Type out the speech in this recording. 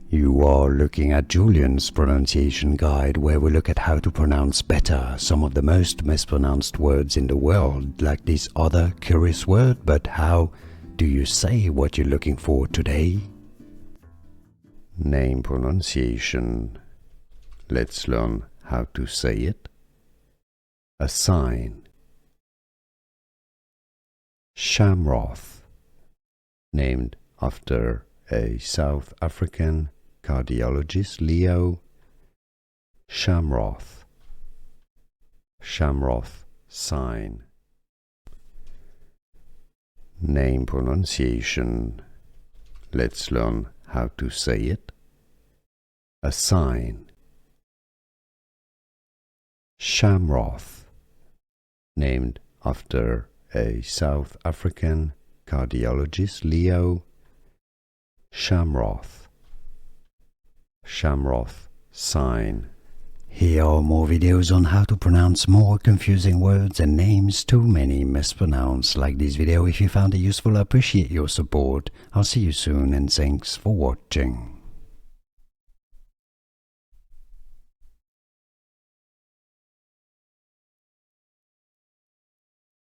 You are looking at Julian's pronunciation guide, where we look at how to pronounce better some of the most mispronounced words in the world, like this other curious word. But how do you say what you're looking for today? Name pronunciation. Let's learn how to say it. A sign. Schamroth, named after a South African cardiologist, Leo Schamroth. Schamroth sign. Name pronunciation. Let's learn how to say it. A sign. Schamroth, named after a South African cardiologist, Leo Schamroth. Schamroth sign. Here are more videos on how to pronounce more confusing words and names too many mispronounced. Like this video if you found it useful. I appreciate your support. I'll see you soon and thanks for watching.